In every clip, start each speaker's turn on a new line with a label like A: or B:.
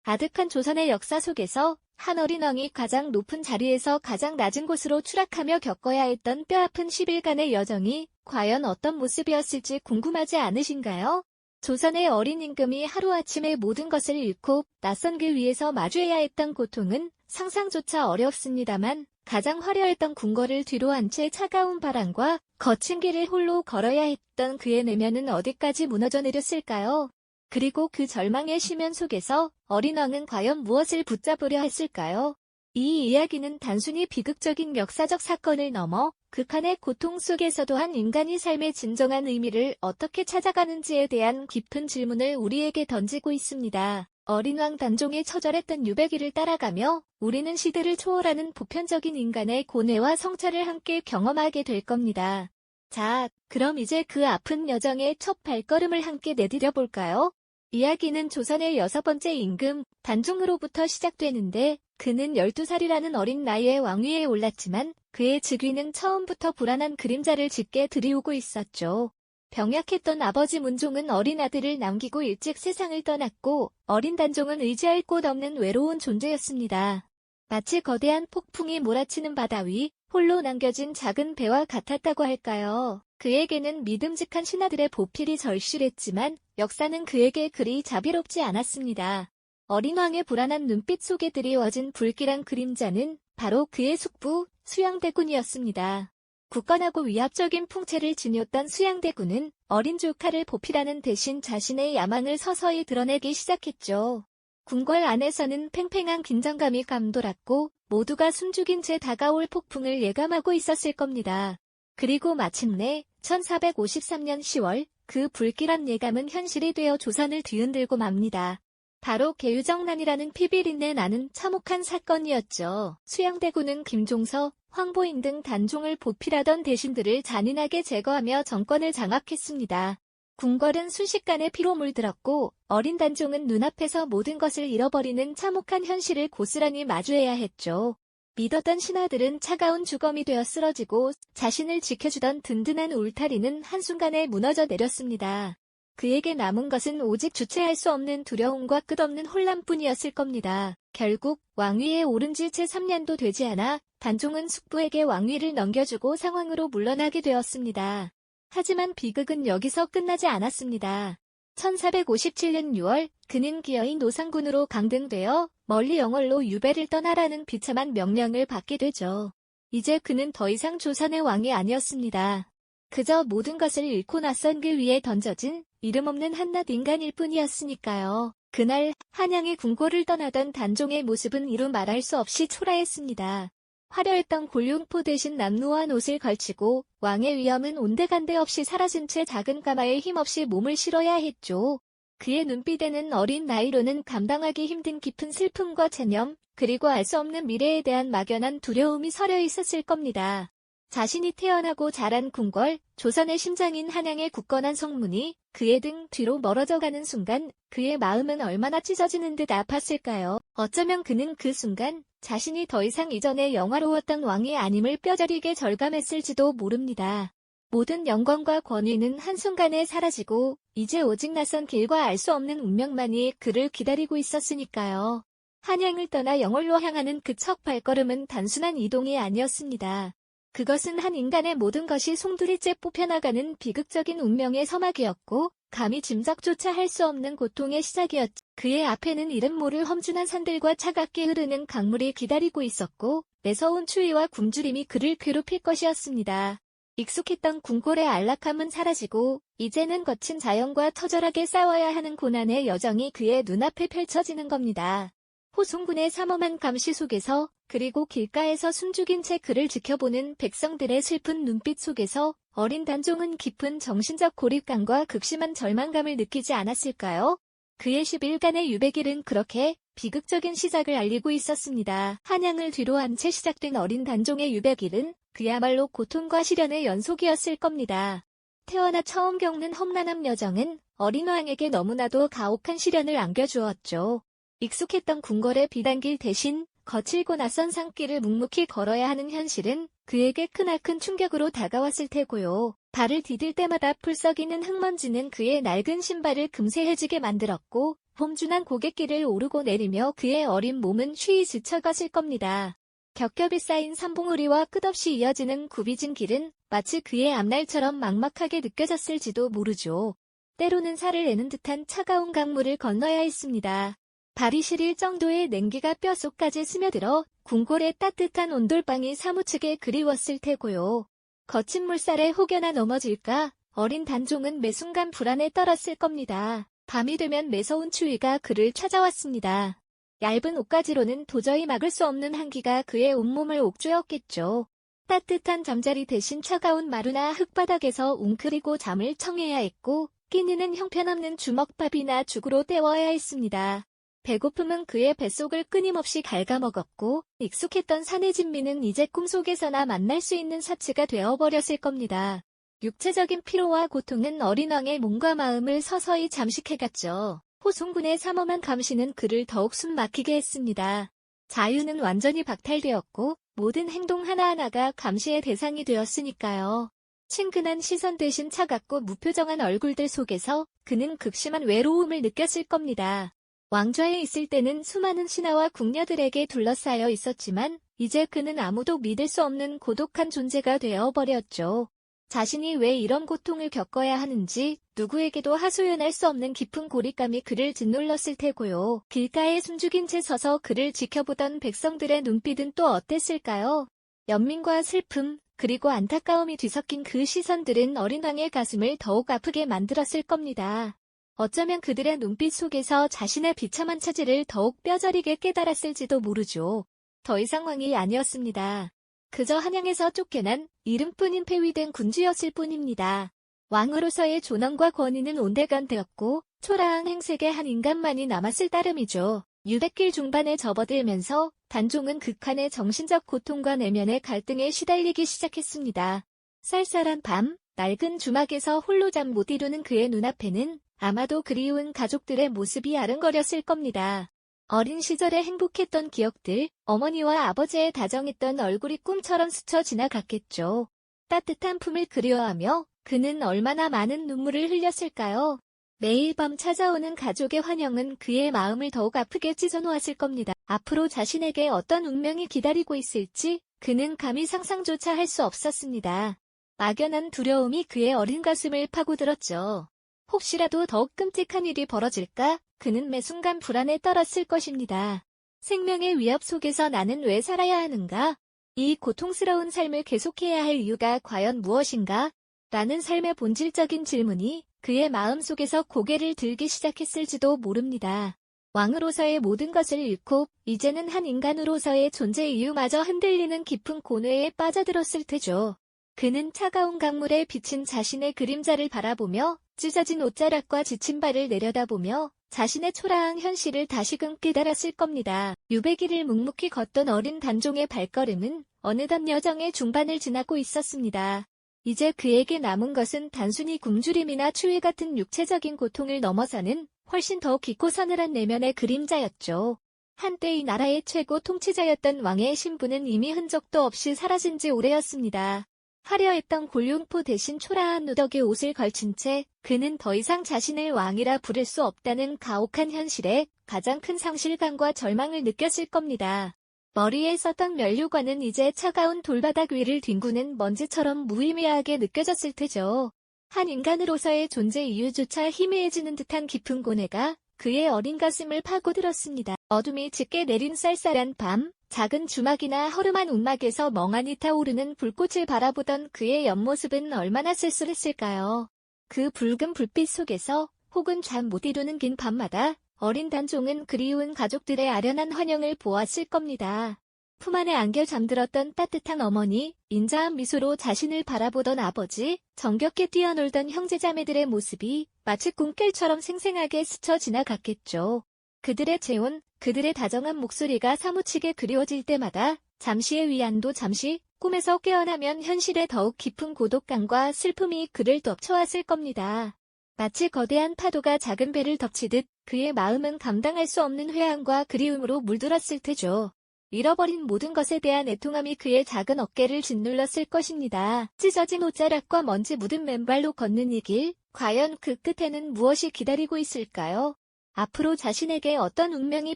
A: 아득한 조선의 역사 속에서 한 어린 왕이 가장 높은 자리에서 가장 낮은 곳으로 추락하며 겪어야 했던 뼈아픈 10일간의 여정이 과연 어떤 모습이었을지 궁금하지 않으신가요? 조선의 어린 임금이 하루아침에 모든 것을 잃고 낯선 길 위에서 마주해야 했던 고통은 상상조차 어렵습니다만 가장 화려했던 궁궐을 뒤로 한 채 차가운 바람과 거친 길을 홀로 걸어야 했던 그의 내면은 어디까지 무너져 내렸을까요? 그리고 그 절망의 심연 속에서 어린 왕은 과연 무엇을 붙잡으려 했을까요? 이 이야기는 단순히 비극적인 역사적 사건을 넘어 극한의 고통 속에서도 한 인간이 삶의 진정한 의미를 어떻게 찾아가는지에 대한 깊은 질문을 우리에게 던지고 있습니다. 어린 왕 단종의 처절했던 유배기를 따라가며 우리는 시대를 초월하는 보편적인 인간의 고뇌와 성찰을 함께 경험하게 될 겁니다. 자, 그럼 이제 그 아픈 여정의 첫 발걸음을 함께 내디뎌 볼까요? 이야기는 조선의 6번째 임금 단종으로부터 시작되는데 그는 12살이라는 어린 나이에 왕위에 올랐지만 그의 즉위는 처음부터 불안한 그림자를 짙게 드리우고 있었죠. 병약했던 아버지 문종은 어린 아들을 남기고 일찍 세상을 떠났고 어린 단종은 의지할 곳 없는 외로운 존재였습니다. 마치 거대한 폭풍이 몰아치는 바다 위 홀로 남겨진 작은 배와 같았다고 할까요? 그에게는 믿음직한 신하들의 보필이 절실했지만 역사는 그에게 그리 자비롭지 않았습니다. 어린 왕의 불안한 눈빛 속에 드리워진 불길한 그림자는 바로 그의 숙부 수양대군이었습니다. 굳건하고 위압적인 풍채를 지녔던 수양대군은 어린 조카를 보필하는 대신 자신의 야망을 서서히 드러내기 시작했죠. 궁궐 안에서는 팽팽한 긴장감이 감돌았고 모두가 숨죽인 채 다가올 폭풍을 예감하고 있었을 겁니다. 그리고 마침내 1453년 10월 그 불길한 예감은 현실이 되어 조선을 뒤흔들고 맙니다. 바로 계유정난이라는 피비린내 나는 참혹한 사건이었죠. 수양대군은 김종서, 황보인 등 단종을 보필하던 대신들을 잔인하게 제거하며 정권을 장악했습니다. 궁궐은 순식간에 피로 물들었고 어린 단종은 눈앞에서 모든 것을 잃어버리는 참혹한 현실을 고스란히 마주해야 했죠. 믿었던 신하들은 차가운 주검이 되어 쓰러지고 자신을 지켜주던 든든한 울타리는 한순간에 무너져 내렸습니다. 그에게 남은 것은 오직 주체할 수 없는 두려움과 끝없는 혼란뿐이었을 겁니다. 결국 왕위에 오른 지 채 3년도 되지 않아 단종은 숙부에게 왕위를 넘겨주고 상황으로 물러나게 되었습니다. 하지만 비극은 여기서 끝나지 않았습니다. 1457년 6월 그는 기어이 노상군으로 강등되어 멀리 영월로 유배를 떠나라는 비참한 명령을 받게 되죠. 이제 그는 더 이상 조선의 왕이 아니었습니다. 그저 모든 것을 잃고 낯선 길 위에 던져진 이름 없는 한낱 인간일 뿐이었으니까요. 그날 한양의 궁궐을 떠나던 단종의 모습은 이루 말할 수 없이 초라했습니다. 화려했던 골룡포 대신 남루한 옷을 걸치고 왕의 위엄은 온데간데 없이 사라진 채 작은 가마에 힘없이 몸을 실어야 했죠. 그의 눈빛에는 어린 나이로는 감당하기 힘든 깊은 슬픔과 체념, 그리고 알 수 없는 미래에 대한 막연한 두려움이 서려 있었을 겁니다. 자신이 태어나고 자란 궁궐, 조선의 심장인 한양의 굳건한 성문이 그의 등 뒤로 멀어져가는 순간 그의 마음은 얼마나 찢어지는 듯 아팠을까요? 어쩌면 그는 그 순간 자신이 더 이상 이전에 영화로웠던 왕이 아님을 뼈저리게 절감했을지도 모릅니다. 모든 영광과 권위는 한순간에 사라지고 이제 오직 낯선 길과 알 수 없는 운명만이 그를 기다리고 있었으니까요. 한양을 떠나 영월로 향하는 그 첫 발걸음은 단순한 이동이 아니었습니다. 그것은 한 인간의 모든 것이 송두리째 뽑혀나가는 비극적인 운명의 서막이었고 감히 짐작조차 할 수 없는 고통의 시작이었죠. 그의 앞에는 이름 모를 험준한 산들과 차갑게 흐르는 강물이 기다리고 있었고 매서운 추위와 굶주림이 그를 괴롭힐 것이었습니다. 익숙했던 궁궐의 안락함은 사라지고 이제는 거친 자연과 처절하게 싸워야 하는 고난의 여정이 그의 눈앞에 펼쳐지는 겁니다. 호송군의 삼엄한 감시 속에서 그리고 길가에서 숨죽인 채 그를 지켜보는 백성들의 슬픈 눈빛 속에서 어린 단종은 깊은 정신적 고립감과 극심한 절망감을 느끼지 않았을까요? 그의 10일간의 유배길은 그렇게 비극적인 시작을 알리고 있었습니다. 한양을 뒤로 한 채 시작된 어린 단종의 유배길은 그야말로 고통과 시련의 연속이었을 겁니다. 태어나 처음 겪는 험난한 여정은 어린 왕에게 너무나도 가혹한 시련을 안겨주었죠. 익숙했던 궁궐의 비단길 대신 거칠고 낯선 산길을 묵묵히 걸어야 하는 현실은 그에게 크나큰 충격으로 다가왔을 테고요. 발을 디딜 때마다 풀썩이는 흙먼지는 그의 낡은 신발을 금세 해지게 만들었고 봄준한 고갯길을 오르고 내리며 그의 어린 몸은 쉬이 지쳐갔을 겁니다. 겹겹이 쌓인 산봉우리와 끝없이 이어지는 굽이진 길은 마치 그의 앞날처럼 막막하게 느껴졌을지도 모르죠. 때로는 살을 내는 듯한 차가운 강물을 건너야 했습니다. 발이 시릴 정도의 냉기가 뼛속까지 스며들어 궁궐의 따뜻한 온돌방이 사무치게 그리웠을 테고요. 거친 물살에 혹여나 넘어질까 어린 단종은 매 순간 불안에 떨었을 겁니다. 밤이 되면 매서운 추위가 그를 찾아왔습니다. 얇은 옷가지로는 도저히 막을 수 없는 한기가 그의 온몸을 옥죄었겠죠. 따뜻한 잠자리 대신 차가운 마루나 흙바닥에서 웅크리고 잠을 청해야 했고 끼니는 형편없는 주먹밥이나 죽으로 때워야 했습니다. 배고픔은 그의 뱃속을 끊임없이 갉아먹었고 익숙했던 사내 진미는 이제 꿈속에서나 만날 수 있는 사치가 되어버렸을 겁니다. 육체적인 피로와 고통은 어린 왕의 몸과 마음을 서서히 잠식해갔죠. 호송군의 삼엄한 감시는 그를 더욱 숨막히게 했습니다. 자유는 완전히 박탈되었고 모든 행동 하나하나가 감시의 대상이 되었으니까요. 친근한 시선 대신 차갑고 무표정한 얼굴들 속에서 그는 극심한 외로움을 느꼈을 겁니다. 왕좌에 있을 때는 수많은 신하와 궁녀들에게 둘러싸여 있었지만 이제 그는 아무도 믿을 수 없는 고독한 존재가 되어버렸죠. 자신이 왜 이런 고통을 겪어야 하는지 누구에게도 하소연할 수 없는 깊은 고립감이 그를 짓눌렀을 테고요. 길가에 숨죽인 채 서서 그를 지켜보던 백성들의 눈빛은 또 어땠을까요? 연민과 슬픔, 그리고 안타까움이 뒤섞인 그 시선들은 어린 왕의 가슴을 더욱 아프게 만들었을 겁니다. 어쩌면 그들의 눈빛 속에서 자신의 비참한 처지를 더욱 뼈저리게 깨달았을지도 모르죠. 더 이상 왕이 아니었습니다. 그저 한양에서 쫓겨난 이름뿐인 폐위된 군주였을 뿐입니다. 왕으로서의 존엄과 권위는 온데간되었고 초라한 행색의 한 인간만이 남았을 따름이죠. 유백길 중반에 접어들면서 단종은 극한의 정신적 고통과 내면의 갈등에 시달리기 시작했습니다. 쌀쌀한 밤, 낡은 주막에서 홀로 잠 못 이루는 그의 눈앞에는 아마도 그리운 가족들의 모습이 아른거렸을 겁니다. 어린 시절에 행복했던 기억들, 어머니와 아버지의 다정했던 얼굴이 꿈처럼 스쳐 지나갔겠죠. 따뜻한 품을 그리워하며 그는 얼마나 많은 눈물을 흘렸을까요? 매일 밤 찾아오는 가족의 환영은 그의 마음을 더욱 아프게 찢어놓았을 겁니다. 앞으로 자신에게 어떤 운명이 기다리고 있을지 그는 감히 상상조차 할 수 없었습니다. 막연한 두려움이 그의 어린 가슴을 파고들었죠. 혹시라도 더욱 끔찍한 일이 벌어질까 그는 매 순간 불안에 떨었을 것입니다. 생명의 위협 속에서 나는 왜 살아야 하는가? 이 고통스러운 삶을 계속해야 할 이유가 과연 무엇인가? 라는 삶의 본질적인 질문이 그의 마음속에서 고개를 들기 시작했을지도 모릅니다. 왕으로서의 모든 것을 잃고 이제는 한 인간으로서의 존재 이유마저 흔들리는 깊은 고뇌에 빠져들었을 테죠. 그는 차가운 강물에 비친 자신의 그림자를 바라보며 찢어진 옷자락과 지친 발을 내려다보며 자신의 초라한 현실을 다시금 깨달았을 겁니다. 유배기를 묵묵히 걷던 어린 단종의 발걸음은 어느덧 여정의 중반을 지나고 있었습니다. 이제 그에게 남은 것은 단순히 굶주림이나 추위 같은 육체적인 고통을 넘어서는 훨씬 더 깊고 서늘한 내면의 그림자였죠. 한때 이 나라의 최고 통치자였던 왕의 신분은 이미 흔적도 없이 사라진 지 오래였습니다. 화려했던 골룡포 대신 초라한 누더기 옷을 걸친 채 그는 더 이상 자신을 왕이라 부를 수 없다는 가혹한 현실에 가장 큰 상실감과 절망을 느꼈을 겁니다. 머리에 썼던 면류관은 이제 차가운 돌바닥 위를 뒹구는 먼지처럼 무의미하게 느껴졌을 테죠. 한 인간으로서의 존재 이유조차 희미해지는 듯한 깊은 고뇌가 그의 어린 가슴을 파고들었습니다. 어둠이 짙게 내린 쌀쌀한 밤, 작은 주막이나 허름한 움막에서 멍하니 타오르는 불꽃을 바라보던 그의 옆모습은 얼마나 쓸쓸했을까요? 그 붉은 불빛 속에서 혹은 잠 못 이루는 긴 밤마다 어린 단종은 그리운 가족들의 아련한 환영을 보았을 겁니다. 품 안에 안겨 잠들었던 따뜻한 어머니, 인자한 미소로 자신을 바라보던 아버지, 정겹게 뛰어놀던 형제자매들의 모습이 마치 꿈결처럼 생생하게 스쳐 지나갔겠죠. 그들의 체온, 그들의 다정한 목소리가 사무치게 그리워질 때마다 잠시의 위안도 잠시 꿈에서 깨어나면 현실의 더욱 깊은 고독감과 슬픔이 그를 덮쳐왔을 겁니다. 마치 거대한 파도가 작은 배를 덮치듯 그의 마음은 감당할 수 없는 회한과 그리움으로 물들었을 테죠. 잃어버린 모든 것에 대한 애통함이 그의 작은 어깨를 짓눌렀을 것입니다. 찢어진 옷자락과 먼지 묻은 맨발로 걷는 이 길, 과연 그 끝에는 무엇이 기다리고 있을까요? 앞으로 자신에게 어떤 운명이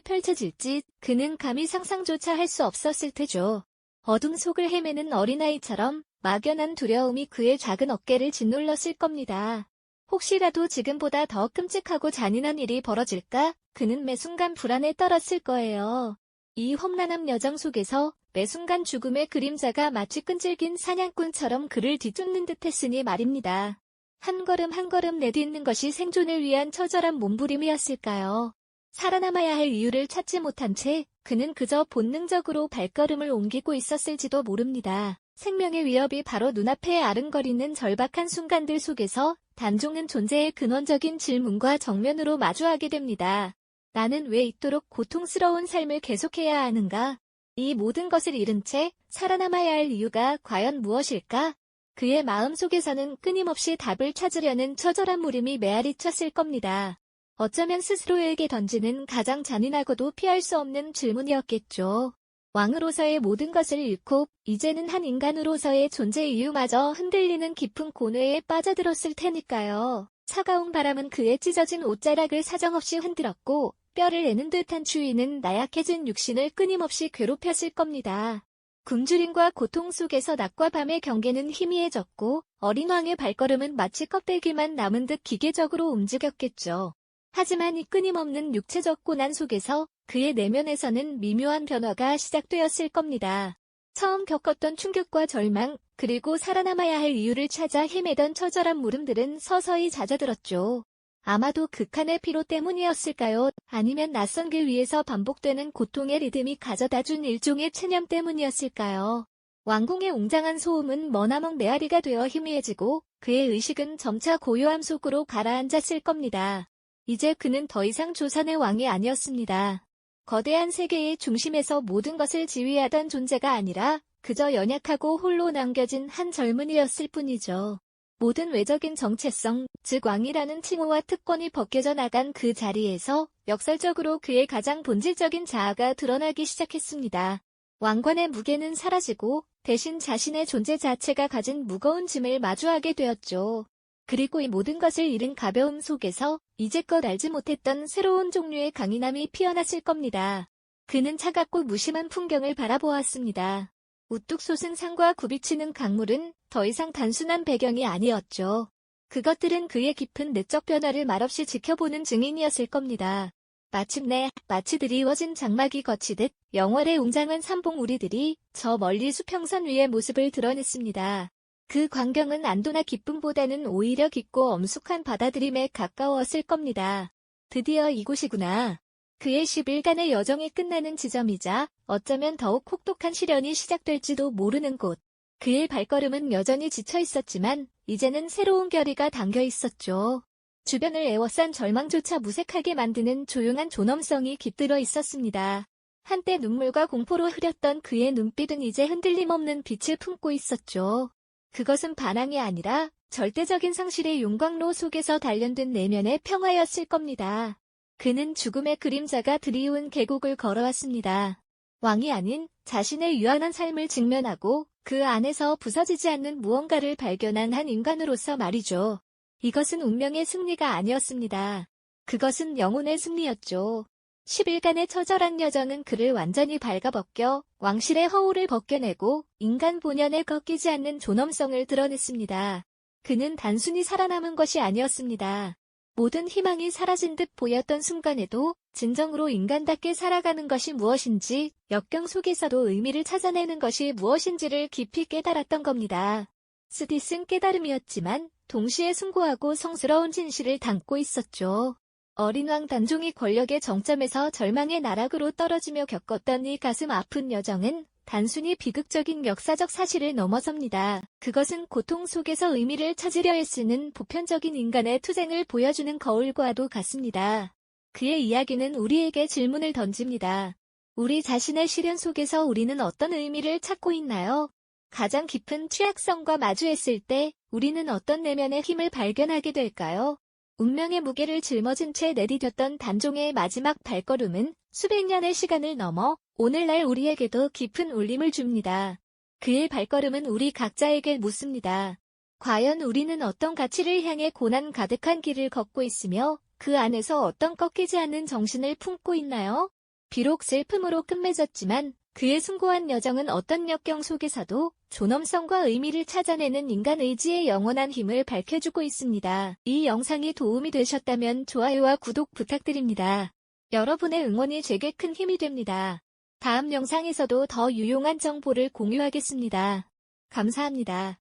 A: 펼쳐질지 그는 감히 상상조차 할 수 없었을 테죠. 어둠 속을 헤매는 어린아이처럼 막연한 두려움이 그의 작은 어깨를 짓눌렀을 겁니다. 혹시라도 지금보다 더 끔찍하고 잔인한 일이 벌어질까? 그는 매 순간 불안에 떨었을 거예요. 이 험난한 여정 속에서 매 순간 죽음의 그림자가 마치 끈질긴 사냥꾼처럼 그를 뒤쫓는 듯했으니 말입니다. 한 걸음 한 걸음 내딛는 것이 생존을 위한 처절한 몸부림이었을까요? 살아남아야 할 이유를 찾지 못한 채 그는 그저 본능적으로 발걸음을 옮기고 있었을지도 모릅니다. 생명의 위협이 바로 눈앞에 아른거리는 절박한 순간들 속에서 단종은 존재의 근원적인 질문과 정면으로 마주하게 됩니다. 나는 왜 이토록 고통스러운 삶을 계속해야 하는가? 이 모든 것을 잃은 채 살아남아야 할 이유가 과연 무엇일까? 그의 마음속에서는 끊임없이 답을 찾으려는 처절한 물음이 메아리 쳤을 겁니다. 어쩌면 스스로에게 던지는 가장 잔인하고도 피할 수 없는 질문이었겠죠. 왕으로서의 모든 것을 잃고 이제는 한 인간으로서의 존재 이유마저 흔들리는 깊은 고뇌에 빠져들었을 테니까요. 차가운 바람은 그의 찢어진 옷자락을 사정없이 흔들었고 뼈를 내는 듯한 추위는 나약해진 육신을 끊임없이 괴롭혔을 겁니다. 굶주림과 고통 속에서 낮과 밤의 경계는 희미해졌고 어린 왕의 발걸음은 마치 껍데기만 남은 듯 기계적으로 움직였겠죠. 하지만 이 끊임없는 육체적 고난 속에서 그의 내면에서는 미묘한 변화가 시작되었을 겁니다. 처음 겪었던 충격과 절망, 그리고 살아남아야 할 이유를 찾아 헤매던 처절한 물음들은 서서히 잦아들었죠. 아마도 극한의 피로 때문이었을까요? 아니면 낯선 길 위에서 반복되는 고통의 리듬이 가져다준 일종의 체념 때문이었을까요? 왕궁의 웅장한 소음은 머나먼 메아리가 되어 희미해지고 그의 의식은 점차 고요함 속으로 가라앉았을 겁니다. 이제 그는 더 이상 조선의 왕이 아니었습니다. 거대한 세계의 중심에서 모든 것을 지휘하던 존재가 아니라 그저 연약하고 홀로 남겨진 한 젊은이였을 뿐이죠. 모든 외적인 정체성, 즉 왕이라는 칭호와 특권이 벗겨져 나간 그 자리에서 역설적으로 그의 가장 본질적인 자아가 드러나기 시작했습니다. 왕관의 무게는 사라지고 대신 자신의 존재 자체가 가진 무거운 짐을 마주하게 되었죠. 그리고 이 모든 것을 잃은 가벼움 속에서 이제껏 알지 못했던 새로운 종류의 강인함이 피어났을 겁니다. 그는 차갑고 무심한 풍경을 바라보았습니다. 우뚝 솟은 산과 굽이치는 강물은 더 이상 단순한 배경이 아니었죠. 그것들은 그의 깊은 내적 변화를 말없이 지켜보는 증인이었을 겁니다. 마침내 마치 드리워진 장막이 거치듯 영월의 웅장한 산봉우리들이 저 멀리 수평선 위의 모습을 드러냈습니다. 그 광경은 안도나 기쁨보다는 오히려 깊고 엄숙한 받아들임에 가까웠을 겁니다. 드디어 이곳이구나. 그의 10일간의 여정이 끝나는 지점이자 어쩌면 더욱 혹독한 시련이 시작될지도 모르는 곳. 그의 발걸음은 여전히 지쳐 있었지만 이제는 새로운 결의가 담겨 있었죠. 주변을 에워싼 절망조차 무색하게 만드는 조용한 존엄성이 깃들어 있었습니다. 한때 눈물과 공포로 흐렸던 그의 눈빛은 이제 흔들림 없는 빛을 품고 있었죠. 그것은 반항이 아니라 절대적인 상실의 용광로 속에서 단련된 내면의 평화였을 겁니다. 그는 죽음의 그림자가 드리운 계곡을 걸어왔습니다. 왕이 아닌 자신의 유한한 삶을 직면하고 그 안에서 부서지지 않는 무언가를 발견한 한 인간으로서 말이죠. 이것은 운명의 승리가 아니었습니다. 그것은 영혼의 승리였죠. 10일간의 처절한 여정은 그를 완전히 발가벗겨 왕실의 허울을 벗겨내고 인간 본연에 꺾이지 않는 존엄성을 드러냈습니다. 그는 단순히 살아남은 것이 아니었습니다. 모든 희망이 사라진 듯 보였던 순간에도 진정으로 인간답게 살아가는 것이 무엇인지, 역경 속에서도 의미를 찾아내는 것이 무엇인지를 깊이 깨달았던 겁니다. 쓰디쓴 깨달음이었지만 동시에 숭고하고 성스러운 진실을 담고 있었죠. 어린 왕 단종이 권력의 정점에서 절망의 나락으로 떨어지며 겪었던 이 가슴 아픈 여정은 단순히 비극적인 역사적 사실을 넘어섭니다. 그것은 고통 속에서 의미를 찾으려 애쓰는 보편적인 인간의 투쟁을 보여주는 거울과도 같습니다. 그의 이야기는 우리에게 질문을 던집니다. 우리 자신의 시련 속에서 우리는 어떤 의미를 찾고 있나요? 가장 깊은 취약성과 마주했을 때 우리는 어떤 내면의 힘을 발견하게 될까요? 운명의 무게를 짊어진 채 내디뎠던 단종의 마지막 발걸음은 수백 년의 시간을 넘어 오늘날 우리에게도 깊은 울림을 줍니다. 그의 발걸음은 우리 각자에게 묻습니다. 과연 우리는 어떤 가치를 향해 고난 가득한 길을 걷고 있으며 그 안에서 어떤 꺾이지 않는 정신을 품고 있나요? 비록 슬픔으로 끝맺었지만 그의 숭고한 여정은 어떤 역경 속에서도 존엄성과 의미를 찾아내는 인간 의지의 영원한 힘을 밝혀주고 있습니다. 이 영상이 도움이 되셨다면 좋아요와 구독 부탁드립니다. 여러분의 응원이 제게 큰 힘이 됩니다. 다음 영상에서도 더 유용한 정보를 공유하겠습니다. 감사합니다.